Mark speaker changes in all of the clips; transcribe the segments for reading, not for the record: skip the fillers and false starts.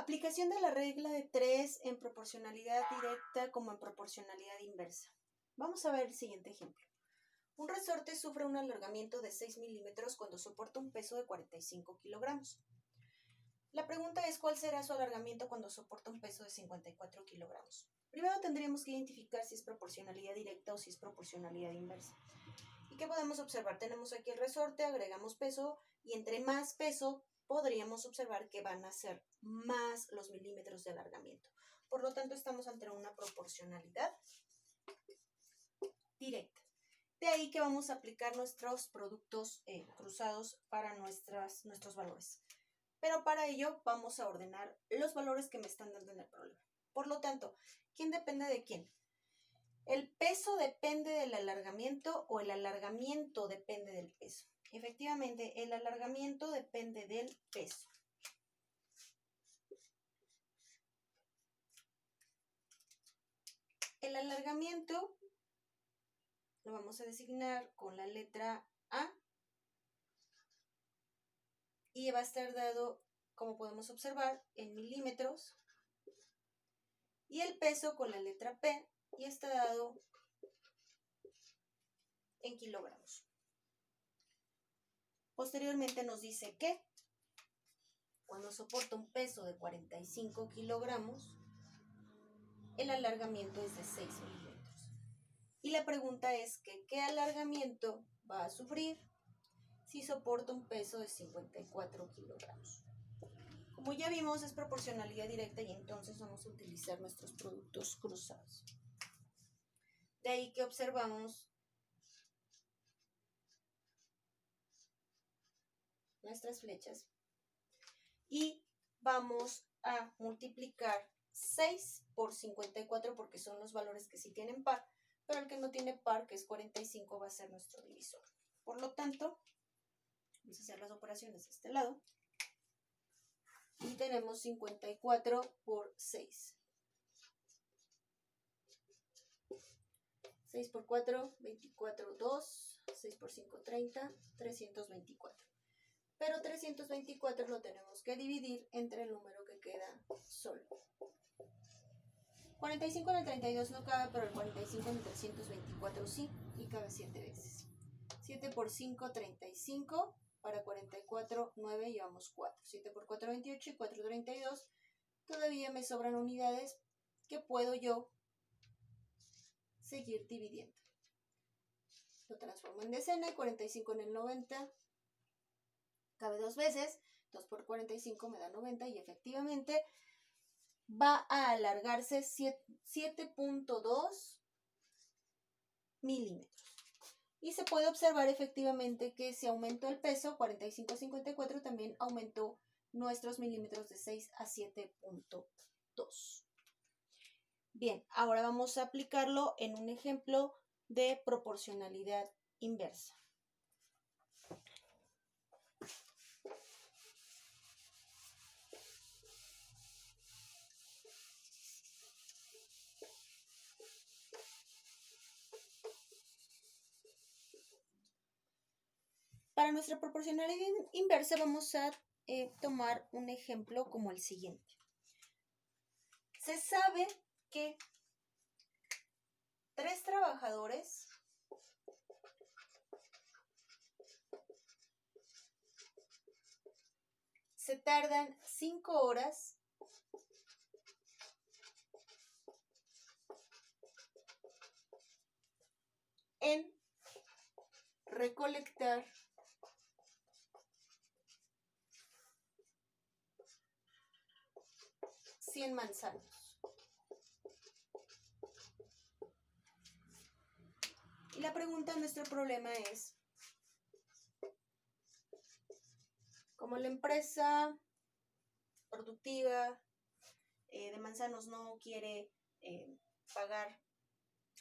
Speaker 1: Aplicación de la regla de 3 en proporcionalidad directa como en proporcionalidad inversa. Vamos a ver el siguiente ejemplo. Un resorte sufre un alargamiento de 6 milímetros cuando soporta un peso de 45 kilogramos. La pregunta es ¿cuál será su alargamiento cuando soporta un peso de 54 kilogramos? Primero tendríamos que identificar si es proporcionalidad directa o si es proporcionalidad inversa. ¿Y qué podemos observar? Tenemos aquí el resorte, agregamos peso y entre más peso podríamos observar que van a ser más los milímetros de alargamiento. Por lo tanto, estamos ante una proporcionalidad directa. De ahí que vamos a aplicar nuestros productos cruzados para nuestros valores. Pero para ello vamos a ordenar los valores que me están dando en el problema. Por lo tanto, ¿quién depende de quién? ¿El peso depende del alargamiento o el alargamiento depende del peso? Efectivamente, el alargamiento depende del peso. El alargamiento lo vamos a designar con la letra A y va a estar dado, como podemos observar, en milímetros y el peso con la letra P y está dado en kilogramos. Posteriormente nos dice que cuando soporta un peso de 45 kilogramos, el alargamiento es de 6 milímetros. Y la pregunta es que ¿qué alargamiento va a sufrir si soporta un peso de 54 kilogramos? Como ya vimos, es proporcionalidad directa y entonces vamos a utilizar nuestros productos cruzados. De ahí que observamos nuestras flechas y vamos a multiplicar 6 por 54 porque son los valores que sí tienen par, pero el que no tiene par, que es 45, va a ser nuestro divisor. Por lo tanto, vamos a hacer las operaciones de este lado y tenemos 54 por 6. 6 por 4, 24, 2, 6 por 5, 30, 324. Pero 324 lo tenemos que dividir entre el número que queda solo. 45 en el 32 no cabe, pero el 45 en el 324 sí, y cabe 7 veces. 7 por 5, 35, para 44, 9, llevamos 4. 7 por 4, 28 y 4, 32. Todavía me sobran unidades que puedo yo seguir dividiendo. Lo transformo en decena y 45 en el 90 cabe 2 veces. 2 por 45 me da 90 y efectivamente va a alargarse 7.2 milímetros. Y se puede observar efectivamente que si aumentó el peso, 45 a 54, también aumentó nuestros milímetros de 6 a 7.2. Bien, ahora vamos a aplicarlo en un ejemplo de proporcionalidad inversa. Para nuestra proporcionalidad inversa vamos a tomar un ejemplo como el siguiente. Se sabe que 3 trabajadores se tardan 5 horas en recolectar 100 manzanas. Y la pregunta de nuestro problema es, como la empresa productiva de manzanos no quiere pagar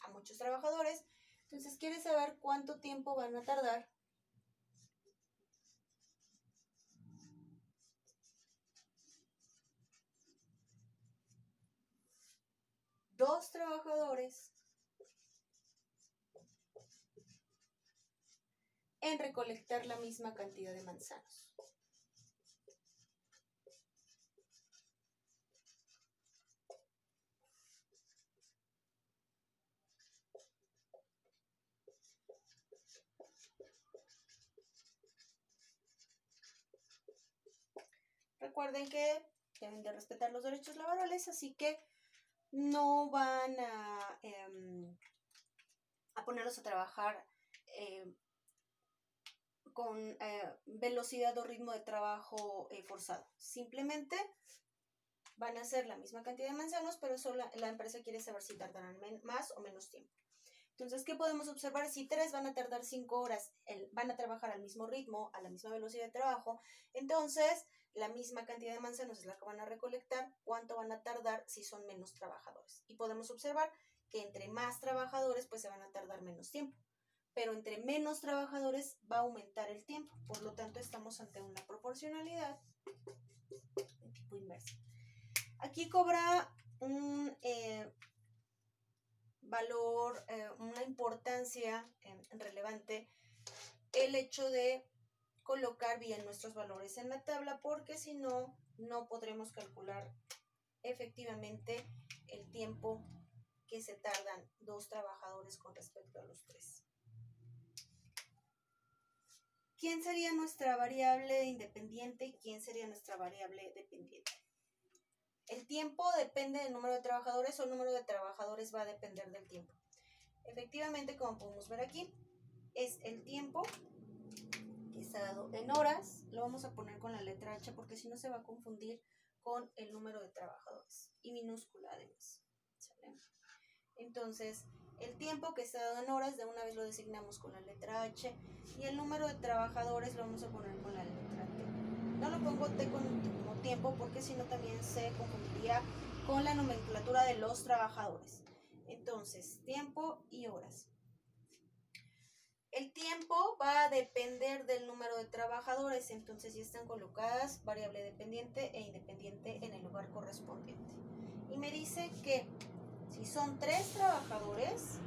Speaker 1: a muchos trabajadores, entonces quiere saber cuánto tiempo van a tardar dos trabajadores en recolectar la misma cantidad de manzanos. Recuerden que deben de respetar los derechos laborales, así que no van a ponerlos a trabajar con velocidad o ritmo de trabajo forzado. Simplemente van a hacer la misma cantidad de manzanos, pero solo la empresa quiere saber si tardarán más o menos tiempo. Entonces, ¿qué podemos observar? Si 3 van a tardar 5 horas, van a trabajar al mismo ritmo, a la misma velocidad de trabajo, entonces la misma cantidad de manzanos es la que van a recolectar. ¿Cuánto van a tardar si son menos trabajadores? Y podemos observar que entre más trabajadores, pues se van a tardar menos tiempo. Pero entre menos trabajadores va a aumentar el tiempo. Por lo tanto, estamos ante una proporcionalidad de tipo inverso. Aquí cobra un valor, una importancia relevante el hecho de colocar bien nuestros valores en la tabla, porque si no, no podremos calcular efectivamente el tiempo que se tardan 2 trabajadores con respecto a los 3. ¿Quién sería nuestra variable independiente y quién sería nuestra variable dependiente? ¿El tiempo depende del número de trabajadores o el número de trabajadores va a depender del tiempo? Efectivamente, como podemos ver aquí, es el tiempo que está dado en horas. Lo vamos a poner con la letra H porque si no se va a confundir con el número de trabajadores. Y minúscula además. ¿Sale? Entonces, el tiempo que está dado en horas, de una vez lo designamos con la letra H. Y el número de trabajadores lo vamos a poner con la letra T. No lo pongo T como tiempo porque si no también se confundiría con la nomenclatura de los trabajadores. Entonces, tiempo y horas. El tiempo va a depender del número de trabajadores, entonces ya están colocadas variable dependiente e independiente en el lugar correspondiente. Y me dice que si son 3 trabajadores,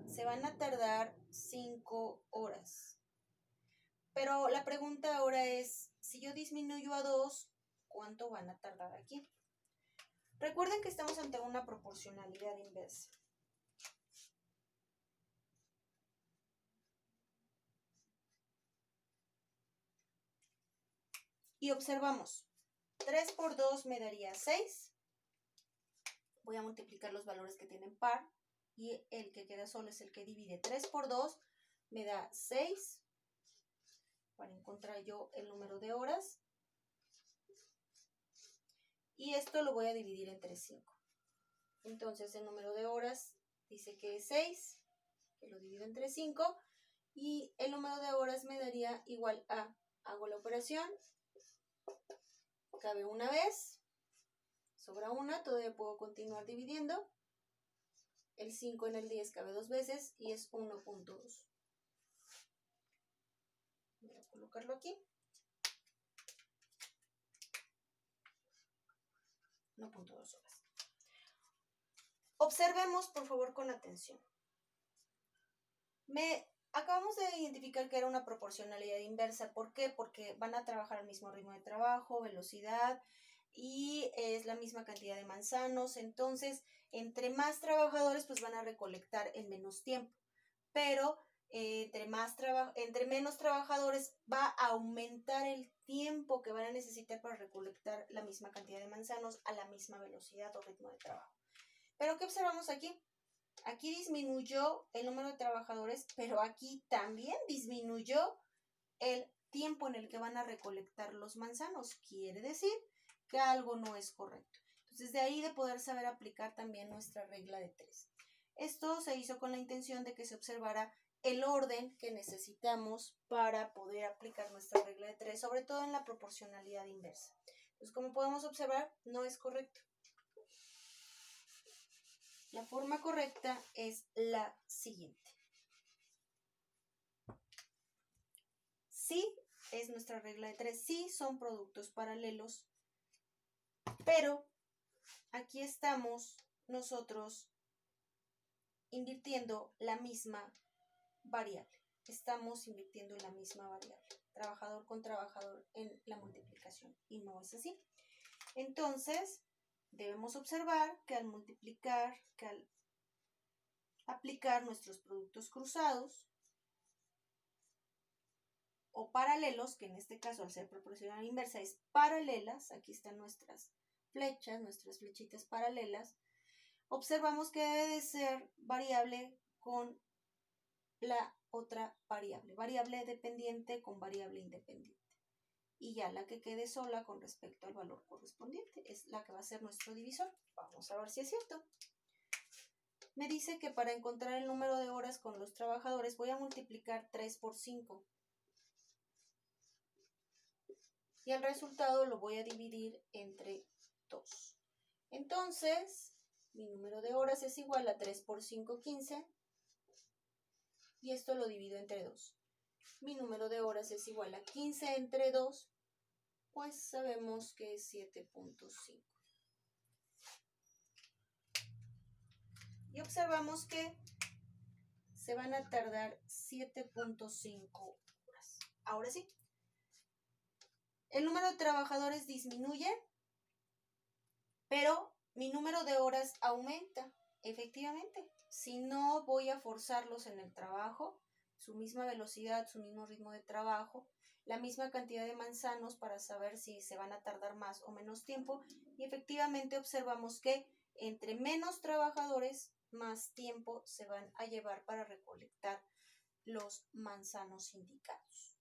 Speaker 1: se van a tardar 5 horas. Pero la pregunta ahora es, si yo disminuyo a 2, ¿cuánto van a tardar aquí? Recuerden que estamos ante una proporcionalidad inversa. Y observamos, 3 por 2 me daría 6. Voy a multiplicar los valores que tienen par y el que queda solo es el que divide. 3 por 2 me da 6 para encontrar yo el número de horas. Y esto lo voy a dividir entre 5. Entonces el número de horas dice que es 6, que lo divido entre 5. Y el número de horas me daría igual a, hago la operación, cabe una vez, sobra una, todavía puedo continuar dividiendo. El 5 en el 10 cabe 2 veces y es 1.2. Voy a colocarlo aquí. 1.2 horas. Observemos, por favor, con atención. Acabamos de identificar que era una proporcionalidad inversa. ¿Por qué? Porque van a trabajar al mismo ritmo de trabajo, velocidad, y es la misma cantidad de manzanos. Entonces, entre más trabajadores, pues van a recolectar en menos tiempo. Pero entre menos trabajadores va a aumentar el tiempo que van a necesitar para recolectar la misma cantidad de manzanos a la misma velocidad o ritmo de trabajo. Pero ¿qué observamos aquí? Aquí disminuyó el número de trabajadores, pero aquí también disminuyó el tiempo en el que van a recolectar los manzanos. Quiere decir que algo no es correcto. Entonces, de ahí de poder saber aplicar también nuestra regla de 3. Esto se hizo con la intención de que se observara el orden que necesitamos para poder aplicar nuestra regla de 3, sobre todo en la proporcionalidad inversa. Entonces, como podemos observar, no es correcto. La forma correcta es la siguiente. Sí, es nuestra regla de 3. Sí, son productos paralelos, pero aquí estamos nosotros invirtiendo la misma variable. Estamos invirtiendo en la misma variable, trabajador con trabajador en la multiplicación, y no es así. Entonces, debemos observar que al multiplicar, que al aplicar nuestros productos cruzados, o paralelos, que en este caso al ser proporcional inversa es paralelas, aquí están nuestras flechas, nuestras flechitas paralelas, observamos que debe de ser variable con la otra variable dependiente con variable independiente. Y ya la que quede sola con respecto al valor correspondiente es la que va a ser nuestro divisor. Vamos a ver si es cierto. Me dice que para encontrar el número de horas con los trabajadores voy a multiplicar 3 por 5. Y el resultado lo voy a dividir entre 2. Entonces, mi número de horas es igual a 3 por 5, 15. Y esto lo divido entre 2. Mi número de horas es igual a 15 entre 2, pues sabemos que es 7.5. Y observamos que se van a tardar 7.5 horas. Ahora sí, el número de trabajadores disminuye, pero mi número de horas aumenta. Efectivamente, si no voy a forzarlos en el trabajo, su misma velocidad, su mismo ritmo de trabajo, la misma cantidad de manzanos para saber si se van a tardar más o menos tiempo, y efectivamente observamos que entre menos trabajadores, más tiempo se van a llevar para recolectar los manzanos indicados.